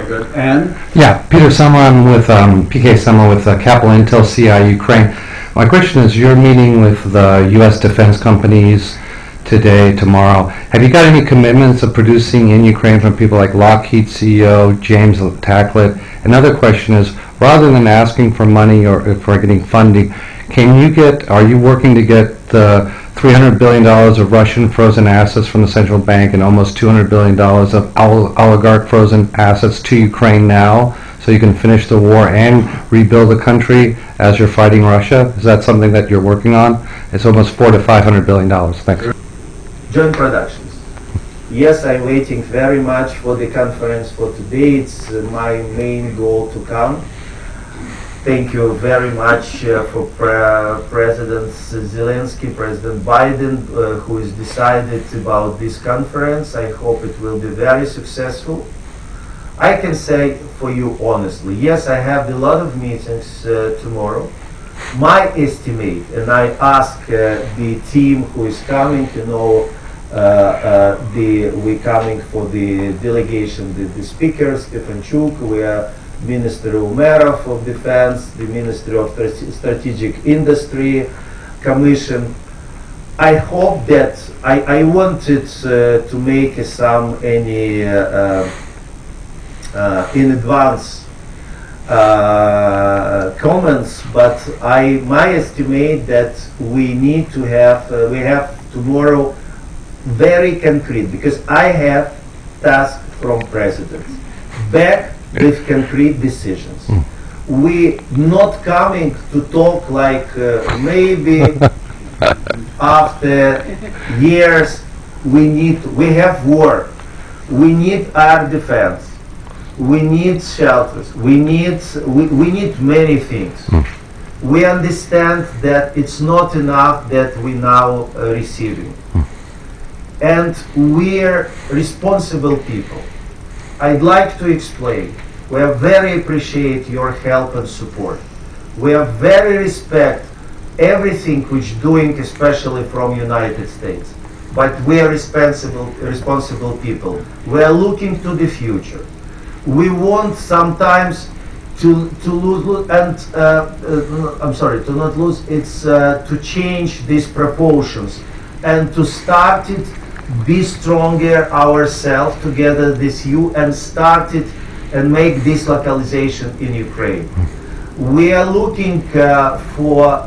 Very good. And Yeah, Peter Summerlin with PK Summer with Capital Intel CI Ukraine. My question is, you're meeting with the U.S. defense companies today, tomorrow. Have you got any commitments of producing in Ukraine from people like Lockheed CEO James Taiclet? Another question is, rather than asking for money or for getting funding, are you working to get the $300 billion of Russian frozen assets from the central bank and almost $200 billion of oligarch frozen assets to Ukraine now, so you can finish the war and rebuild the country as you're fighting Russia? Is that something that you're working on? It's almost $400 to $500 billion. Thanks. Joint productions. Yes, I'm waiting very much for the conference for today. It's my main goal to come. Thank you very much for President Zelensky, President Biden, who has decided about this conference. I hope it will be very successful. I can say for you honestly, yes, I have a lot of meetings tomorrow. My estimate, and I ask the team who is coming to know, we're coming for the delegation, the speaker, Stefanchuk, we are Minister Umerov of Defense, the Ministry of Strategic Industry Commission. I hope that I wanted to make any in advance comments, but my estimate that we need to have we have tomorrow very concrete, because I have task from presidents back with concrete decisions. We not coming to talk like maybe after years we have war, we need our defense, we need shelters, we need many things. We understand that it's not enough that we now receiving, and we're responsible people. I'd like to explain. We are very appreciate your help and support. We are very respect everything which doing, especially from United States. But we are responsible people. We are looking to the future. We want sometimes to lose and to not lose. It's to change these proportions and to start it. Be stronger ourselves together this you and start it and make this localization in Ukraine. We are looking for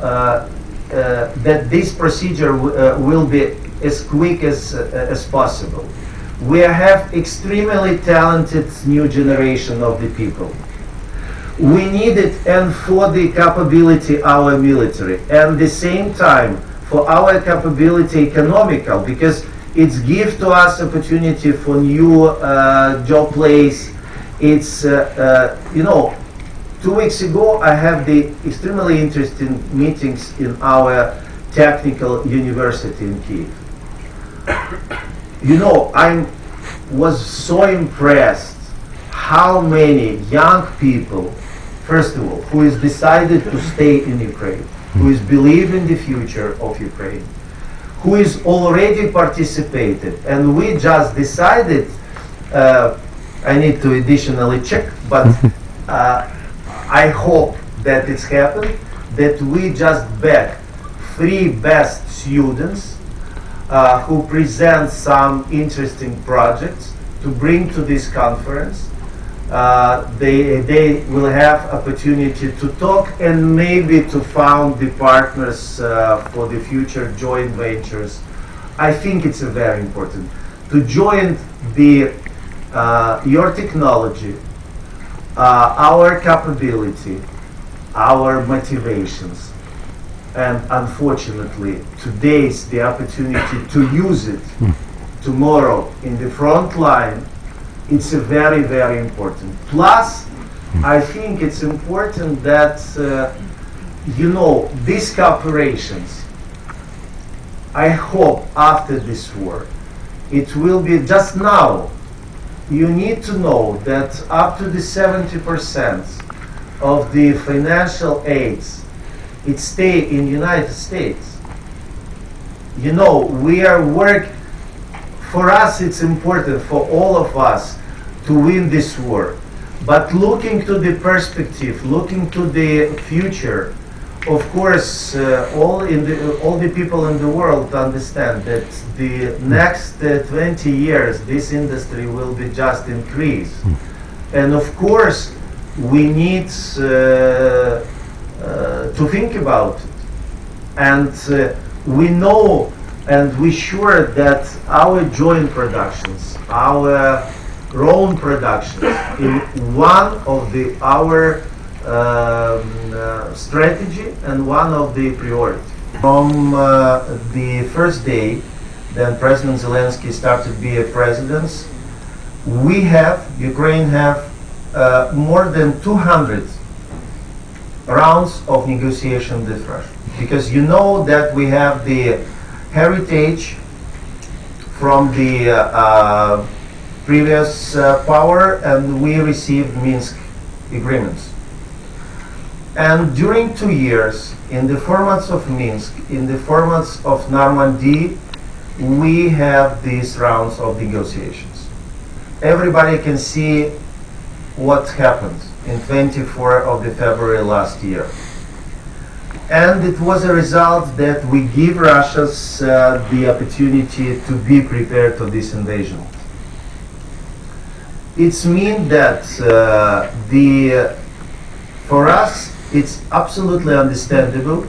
that this procedure will be as quick as possible. We have extremely talented new generation of the people. We need it, and for the capability our military, and the same time for our capability economical, because it's give to us opportunity for new job place. It's 2 weeks ago I have the extremely interesting meetings in our technical university in Kyiv. I was so impressed how many young people, first of all, who is decided to stay in Ukraine, who is believe in the future of Ukraine, who is already participated, and we just decided, I need to additionally check, but I hope that it's happened, that we just back 3 best students who present some interesting projects to bring to this conference. They will have opportunity to talk and maybe to found the partners for the future joint ventures. I think it's very important to join your technology, our capability, our motivations, and unfortunately today's the opportunity to use it tomorrow in the front line. It's a very, very important. Plus, I think it's important that, these cooperations, I hope after this war, it will be just now. You need to know that up to the 70% of the financial aids, it stay in United States. We are for us it's important for all of us to win this war. But looking to the perspective, looking to the future, of course, all the people in the world understand that the next 20 years this industry will be just increase, and of course we need to think about it, and we know and we sure that our joint productions, our own productions, in one of our strategy and one of the priority. From the first day then President Zelensky started to be a president, Ukraine have more than 200 rounds of negotiation with Russia. Because you know that we have the heritage from the previous power, and we received Minsk agreements. And during 2 years, in the formats of Minsk, in the formats of Normandy, we have these rounds of negotiations. Everybody can see what happened in 24 of the February last year. And it was a result that we give Russia the opportunity to be prepared for this invasion. It means that for us, it's absolutely understandable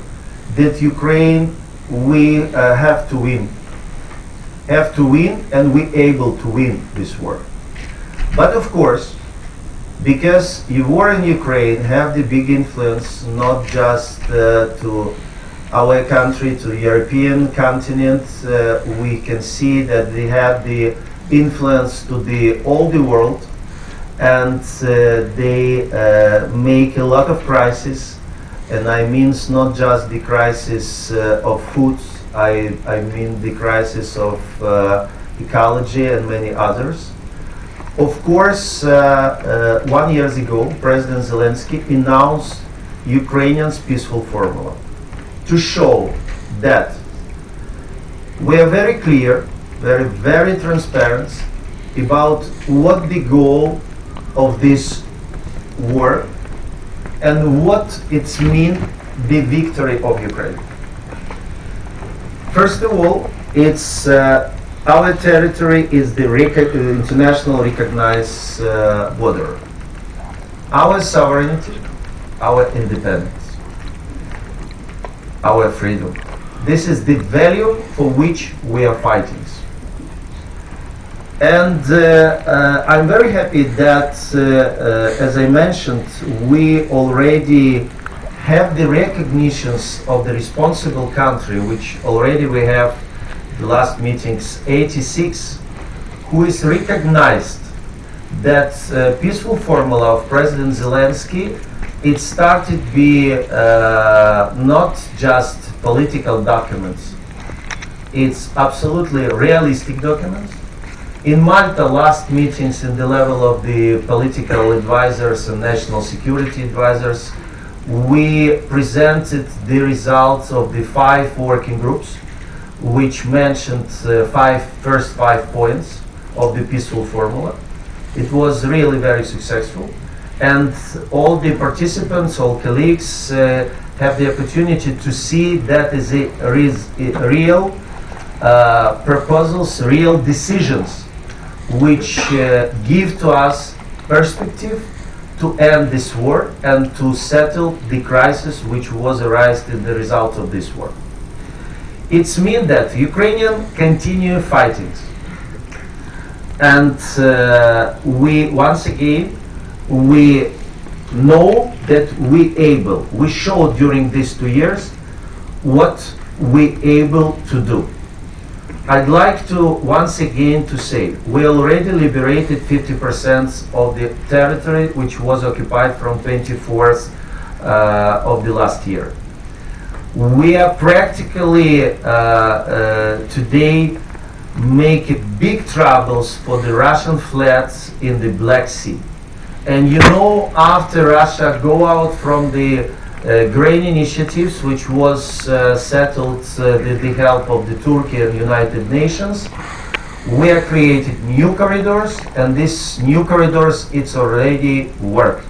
that Ukraine, we have to win. Have to win, and we're able to win this war. But of course, because the war in Ukraine have the big influence not just to our country, to the European continent, we can see that they have the influence to all the world, and they make a lot of crises, and I mean not just the crisis of food, I mean the crisis of ecology and many others. Of course, 1 year ago, President Zelensky announced Ukrainians' peaceful formula to show that we are very clear, very transparent about what the goal of this war and what it means the victory of Ukraine. First of all, it's our territory is the international recognized border. Our sovereignty, our independence, our freedom. This is the value for which we are fighting. And I'm very happy that, as I mentioned, we already have the recognitions of the responsible country, which already we have the last meetings 86, who is recognized that peaceful formula of President Zelensky, it started to be not just political documents, it's absolutely realistic documents. In Malta, last meetings in the level of the political advisors and national security advisors, we presented the results of the 5 working groups, which mentioned first five points of the peaceful formula. It was really very successful, and all the participants, all colleagues, have the opportunity to see that is real proposals, real decisions, which give to us perspective to end this war and to settle the crisis which was arised in the result of this war. It means that Ukrainians continue fighting, and we once again we know that we showed during these 2 years what we able to do. I'd like to once again to say we already liberated 50% of the territory which was occupied from 24th of the last year. We are practically today making big troubles for the Russian fleets in the Black Sea. And you know, after Russia go out from the grain initiatives, which was settled with the help of the Turkey and United Nations, We are creating new corridors, and these new corridors, it's already worked.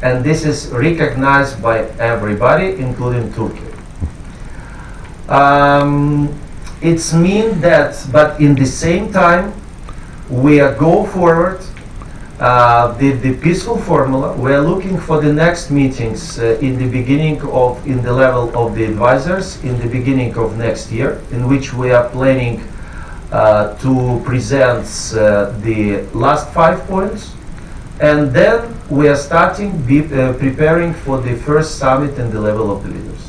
And this is recognized by everybody, including Turkey. It's mean that, but in the same time, we are go forward. The peaceful formula. We are looking for the next meetings in the beginning of, in the level of the advisors, in the beginning of next year, in which we are planning to present the last 5 points, and then we are starting preparing for the first summit in the level of the leaders.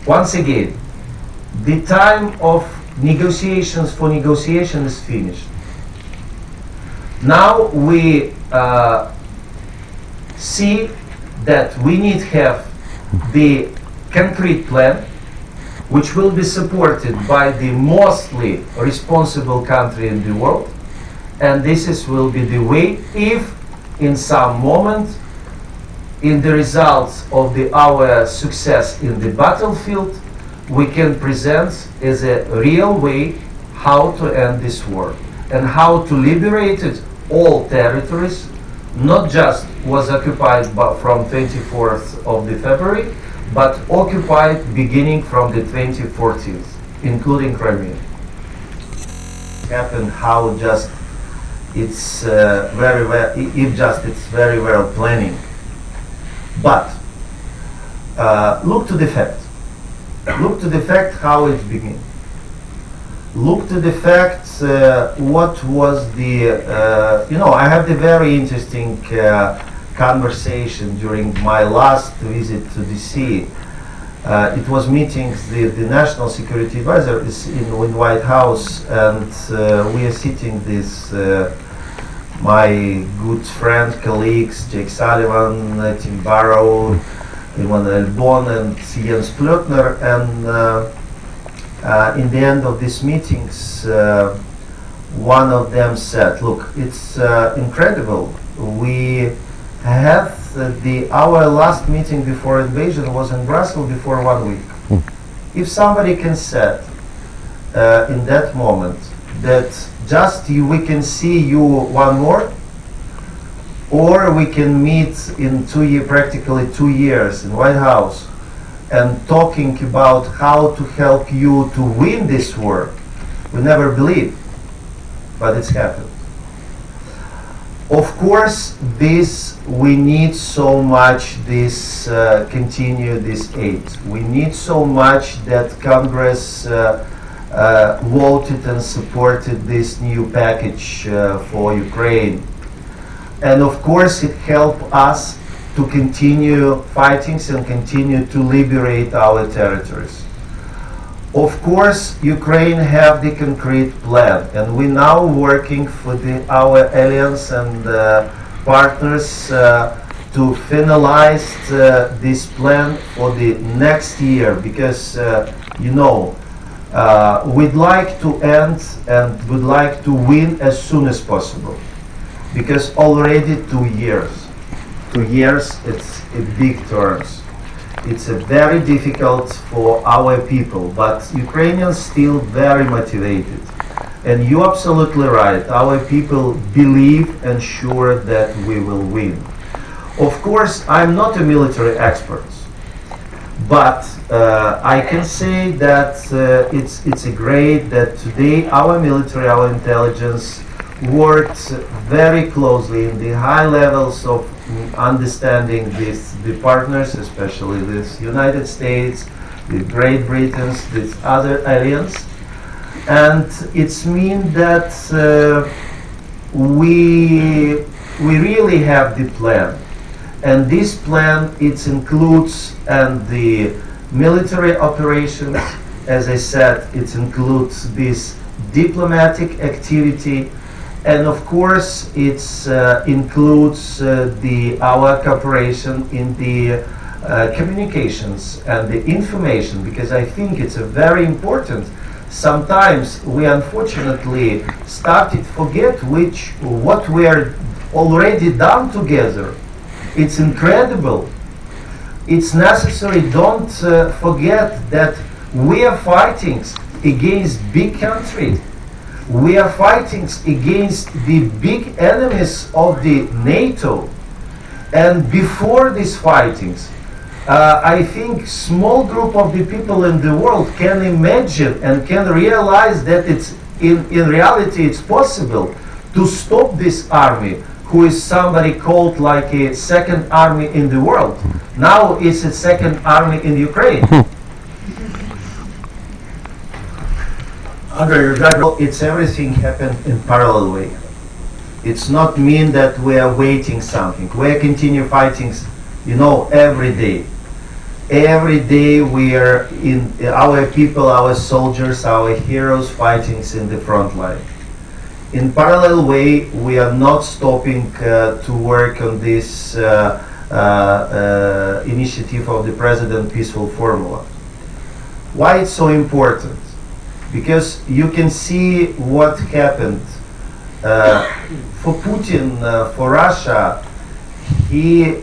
Once again, the time of negotiation is finished. Now we see that we need to have the concrete plan, which will be supported by the mostly responsible country in the world, and will be the way if in some moment in the results of our success in the battlefield we can present as a real way how to end this war and how to liberate it, all territories, not just was occupied from 24th of the February, but occupied beginning from the 2014th, including Crimea. Happened how just it's very well, if just it's very well planning. But look to the fact. Look to the fact how it began. Look to the fact what was the, I had a very interesting conversation during my last visit to DC. It was meetings, the National Security Advisor is in White House, and we are sitting this, my good friend, colleagues, Jake Sullivan, Tim Barrow, Emmanuel Bon, and Jens Plötner, and in the end of these meetings, one of them said, look, it's incredible. We had our last meeting before invasion was in Brussels before 1 week. If somebody can say in that moment that just we can see you one more, or we can meet in practically 2 years in White House and talking about how to help you to win this war, we never believed, but it's happened. Of course, we need so much continue this aid. We need so much that Congress voted and supported this new package for Ukraine. And of course, it helped us to continue fighting and continue to liberate our territories. Of course, Ukraine have the concrete plan, and we're now working for our allies and partners to finalize this plan for the next year, because we'd like to end and would like to win as soon as possible, because already 2 years. 2 years, it's a big terms. It's a very difficult for our people, but Ukrainians still very motivated. And you're absolutely right. Our people believe and sure that we will win. Of course, I'm not a military expert, but I can say that it's a great that today our military, our intelligence worked very closely in the high levels of understanding the partners, especially this United States, the Great Britain, this other alliance, and it's mean that we really have the plan, and this plan it includes and the military operations, as I said, it includes this diplomatic activity. And of course, it includes our cooperation in the communications and the information, because I think it's a very important. Sometimes we unfortunately started forget what we are already done together. It's incredible. It's necessary. Don't forget that we are fighting against big country. We are fighting against the big enemies of the NATO. And before these fightings, I think small group of the people in the world can imagine and can realize that it's in reality it's possible to stop this army, who is somebody called like a second army in the world. Now it's a second army in Ukraine. Andriy, it's everything happened in parallel way. It's not mean that we are waiting something. We are continue fighting, every day. Every day we are in our people, our soldiers, our heroes fighting in the front line. In parallel way, we are not stopping to work on this initiative of the President Peaceful Formula. Why it's so important? Because you can see what happened for Putin, for Russia. He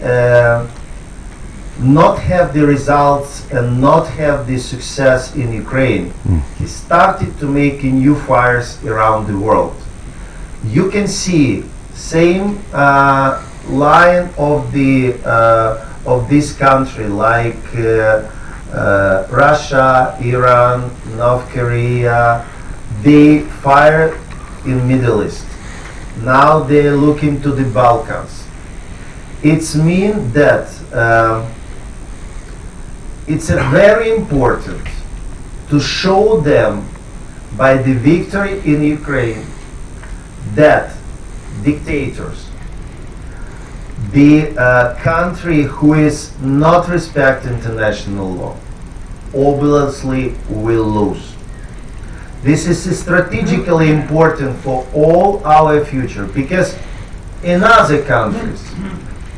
not have the results and not have the success in Ukraine. He started to make new fires around the world. You can see same line of the of this country like Russia, Iran, North Korea. They fire in Middle East. Now they look into the Balkans. It's mean that it's very important to show them by the victory in Ukraine that dictators, the country who is not respect international law, obviously will lose. This is strategically important for all our future, because in other countries,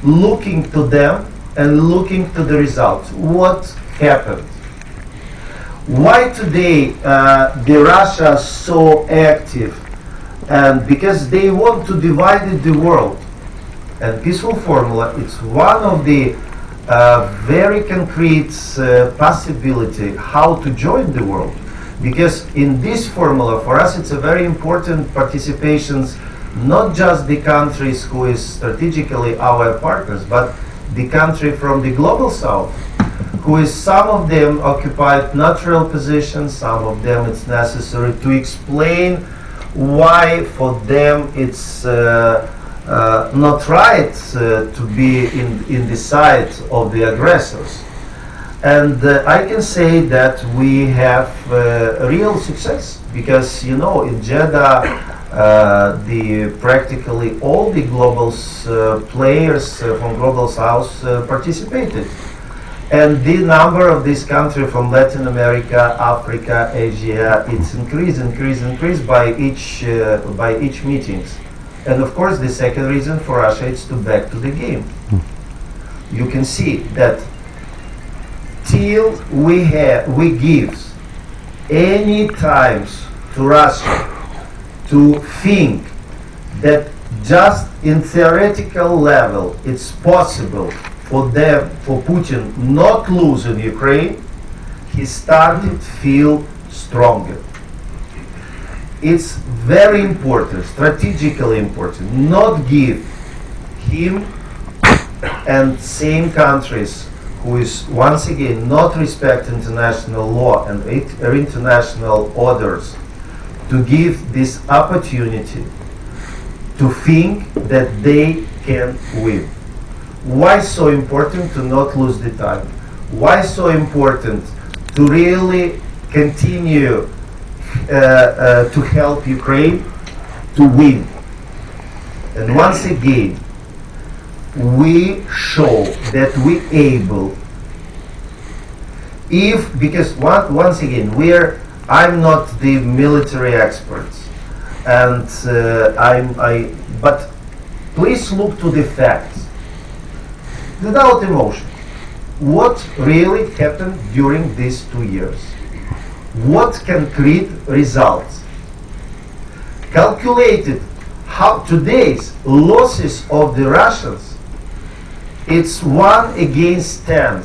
looking to them and looking to the results, what happened? Why today the Russia so active? And because they want to divide the world. And Peaceful Formula, it's one of the very concrete possibility how to join the world. Because in this formula, for us, it's a very important participations, not just the countries who is strategically our partners, but the country from the global south, who is some of them occupied neutral positions, some of them it's necessary to explain why for them it's not right to be in the side of the aggressors. And I can say that we have real success, because in Jeddah the practically all the global players from global south participated. And the number of this country from Latin America, Africa, Asia, it's increased by each meetings. And of course, the second reason for Russia is to back to the game. You can see that till we give any times to Russia to think that just in theoretical level it's possible for Putin not lose in Ukraine, he started to feel stronger. It's very important, strategically important, not give him and same countries who is once again not respect international law and international orders, to give this opportunity to think that they can win. Why so important to not lose the time? Why so important to really continue to help Ukraine to win? And once again, we show that we able, because once again, I'm not the military expert, and but please look to the facts without emotion. What really happened during these 2 years? What concrete results? Calculated how today's losses of the Russians, it's 1 against 10.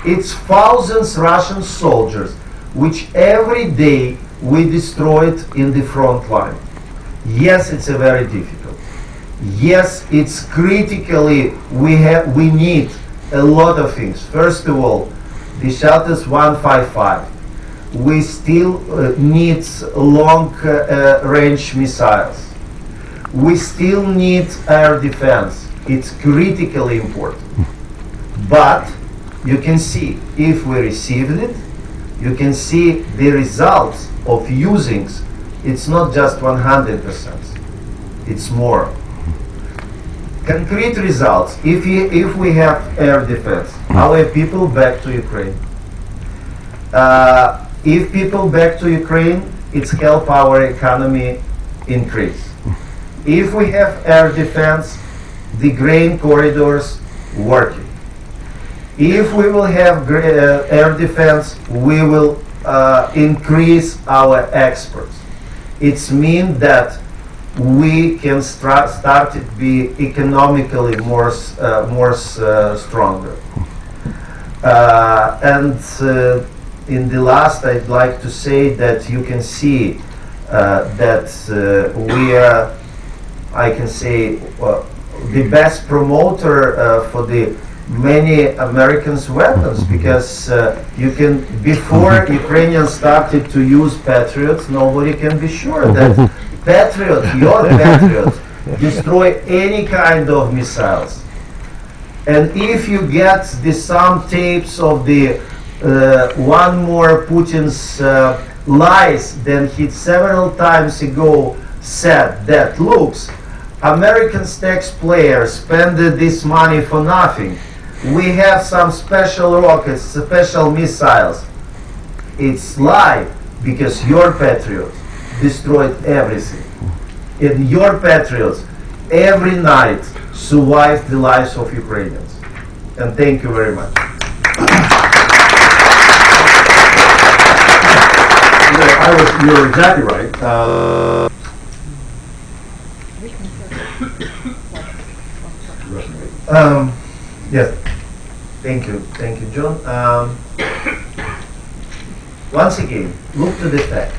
It's thousands Russian soldiers which every day we destroy it in the front line. Yes, it's a very difficult. Yes, it's critically, we need a lot of things. First of all, the shelters 155. We still need long range missiles. We still need air defense. It's critically important. But you can see, if we received it, you can see the results of using. It's not just 100%. It's more. Concrete results. If we have air defense, our people back to Ukraine. If people back to Ukraine, it's help our economy increase. If we have air defense, the grain corridors working. If we will have air defense, we will increase our exports. It means that we can start to be economically more stronger. In the last, I'd like to say that you can see that we are, I can say, the best promoter for the many Americans' weapons, because you can, before Ukrainians started to use Patriots, nobody can be sure that your Patriots, destroy any kind of missiles. And if you get some tapes of the one more Putin's lies, then he several times ago said that, looks, American taxpayers spend this money for nothing. We have some special rockets, special missiles. It's lie, because your patriots destroyed everything. And your patriots every night survived the lives of Ukrainians. And thank you very much. You're exactly right. Yes, thank you, John. Once again, look to the fact.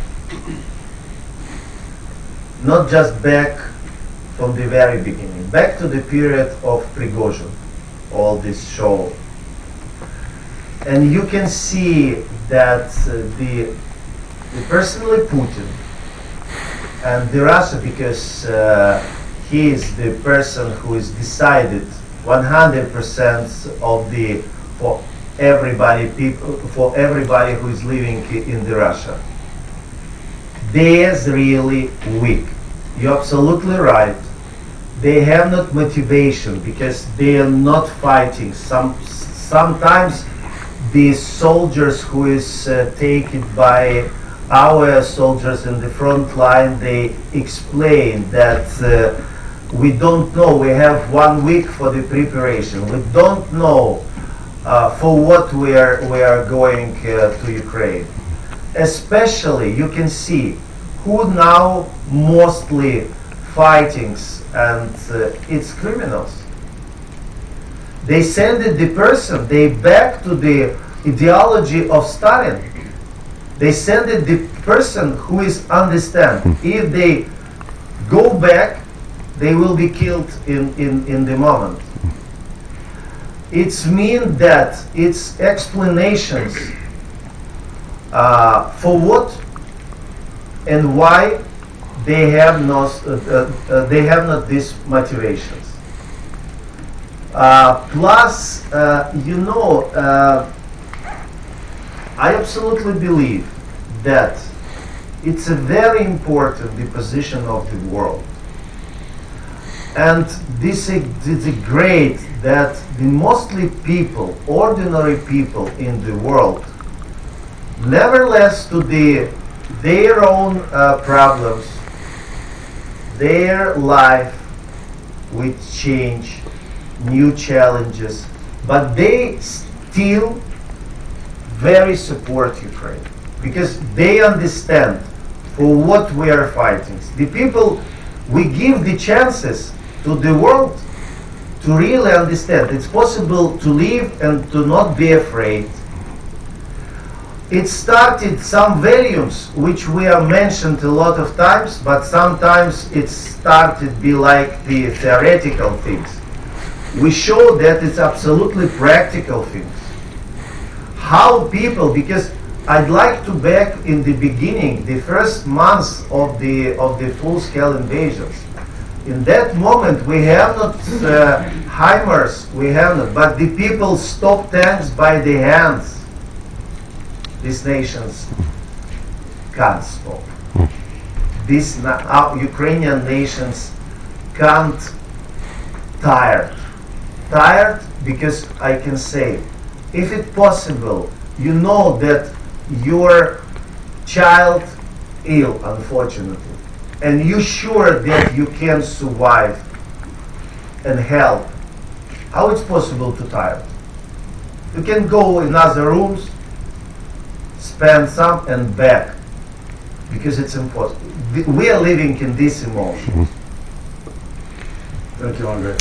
Not just back from the very beginning, back to the period of Prigozhin, all this show. And you can see that the personally Putin and the Russia, because he is the person who is decided 100% of the for everybody who is living in the Russia. They is really weak. You're absolutely right. They have not motivation because they are not fighting. Sometimes the soldiers who is taken by our soldiers in the front line, they explain that we don't know. We have 1 week for the preparation. We don't know for what we are going to Ukraine. Especially, you can see who now mostly fighting, and it's criminals. They send the person. They back to the ideology of Stalin. They send the person who is understand. If they go back, they will be killed in the moment. It's mean that it's explanations for what and why they have not these motivations. Plus, I absolutely believe that it's a very important the position of the world. And this is great that the mostly people, ordinary people in the world, nevertheless to their own problems, their life will change, new challenges, but they still very support Ukraine because they understand for what we are fighting. The people, we give the chances to the world to really understand it's possible to live and to not be afraid. it started some values which we have mentioned a lot of times, but sometimes it started be like the theoretical things. We show that it's absolutely practical things. How people, because I'd like to back in the beginning, the first months of the full-scale invasions. In that moment, we have not HIMARS, we have not, but the people stop tanks by the hands. These nations can't stop. These Ukrainian nations can't tired. Tired because I can say, if it's possible, you know that your child ill, unfortunately, and you sure that you can survive and help. How it's possible to tired? You can go in other rooms, spend some and back, because it's impossible. We are living in this emotion. Thank you, Andriy.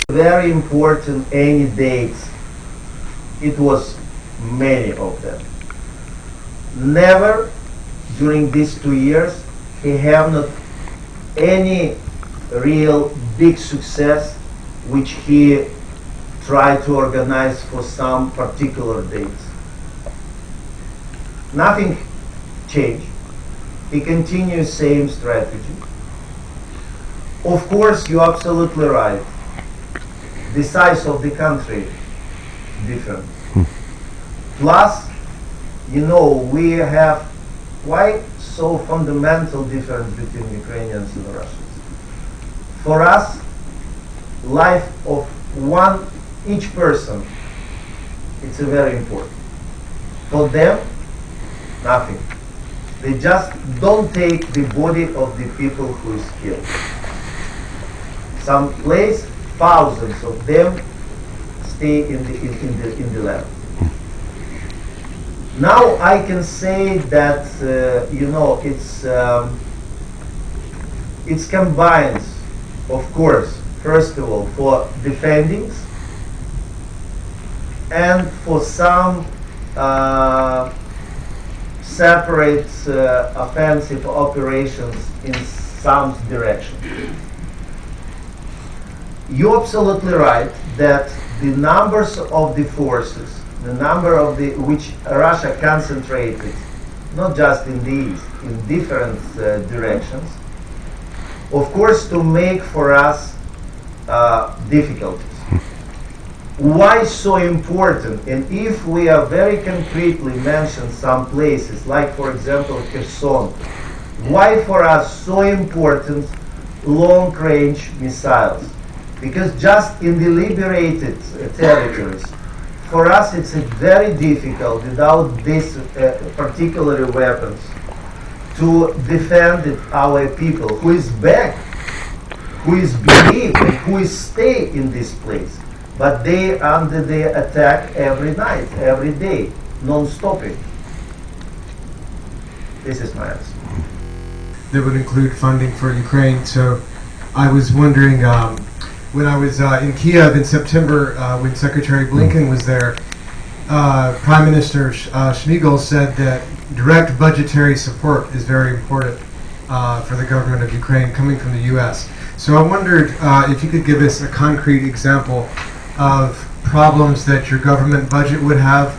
Very important, any dates. It was many of them. Never during these 2 years he have not any real big success which he tried to organize for some particular dates. Nothing changed. He continues same strategy. Of course, you're absolutely right. The size of the country different. Plus, we have why so fundamental difference between Ukrainians and Russians. For us, life of each person, it's very important. For them, nothing. They just don't take the body of the people who is killed. Some place, thousands of them stay in the land. Now I can say that it's combines, of course, first of all for defending and for some separate offensive operations in some direction. You're absolutely right that the numbers of the forces, the number of which Russia concentrated, not just in the east, in different directions, of course, to make for us difficulties. Why so important? And if we are very concretely mention some places, like for example Kherson, why for us so important long-range missiles? Because just in the liberated territories, for us it's very difficult without these particular weapons to defend our people who is back, who is believed, and who is stay in this place. But they under the attack every night, every day, non-stopping. This is my answer. That would include funding for Ukraine. So I was wondering, when I was in Kiev in September, when Secretary Blinken was there, Prime Minister Schmigel said that direct budgetary support is very important for the government of Ukraine coming from the U.S. So I wondered if you could give us a concrete example of problems that your government budget would have,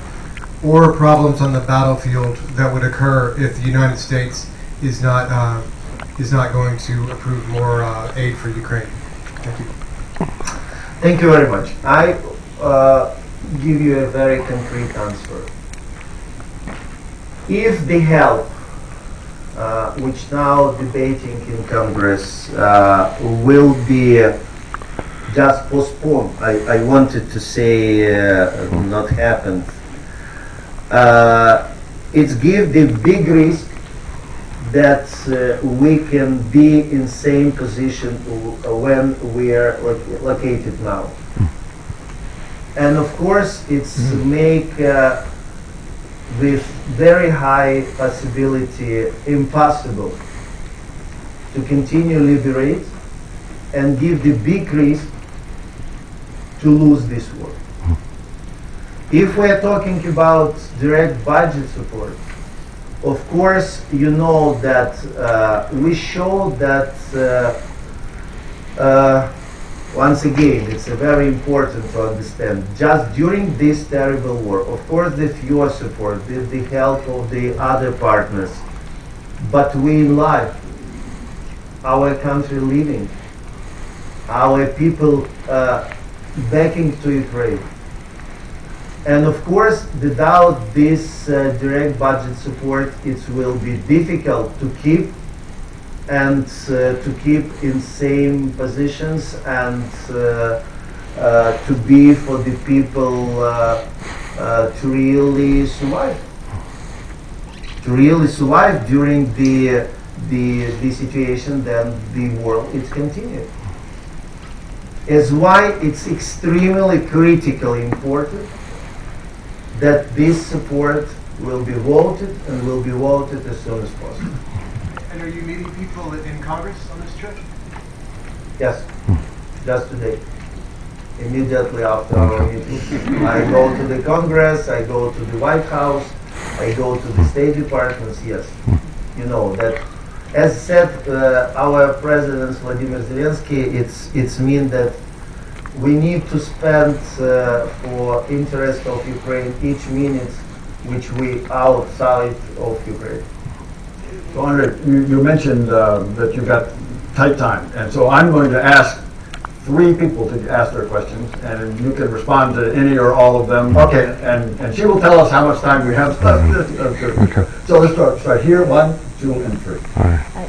or problems on the battlefield that would occur if the United States is not going to approve more aid for Ukraine. Thank you. Thank you very much. I give you a very concrete answer. If the help, which now debating in Congress, will be just postponed, I wanted to say not happened, it's give the big risk that we can be in same position when we are located now. And of course it's make with very high possibility impossible to continue liberate and give the big risk to lose this war. If we're talking about direct budget support, of course, you know that we show that once again, it's very important to understand, just during this terrible war, of course, with your support, with the help of the other partners, but we in life, our country living, our people backing to Ukraine. And of course, without this direct budget support, it will be difficult to keep and to keep in same positions and to be for the people to really survive. To really survive during the situation, then the war is continuing. Is why it's extremely critically important that this support will be voted and will be voted as soon as possible. And are you meeting people in Congress on this trip? Yes, just today. Immediately after our meeting. I go to the Congress, I go to the White House, I go to the State Departments, yes. You know that, as said our President Volodymyr Zelensky, it's mean that we need to spend for interest of Ukraine each minute which we outside of Ukraine. So Andriy, you mentioned that you've got tight time, and so I'm going to ask 3 people to ask their questions, and you can respond to any or all of them. Okay. And she will tell us how much time we have left. Okay. So let's start here, 1, 2, and 3. All right.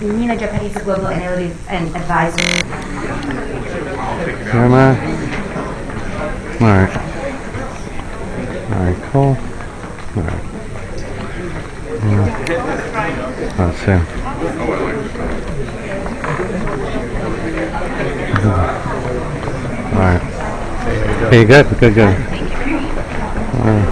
Nina Japanese Global Analytics and Advisory. Jeremiah? All right. All right, cool. All right. Let's see. All right. Okay, good. All right.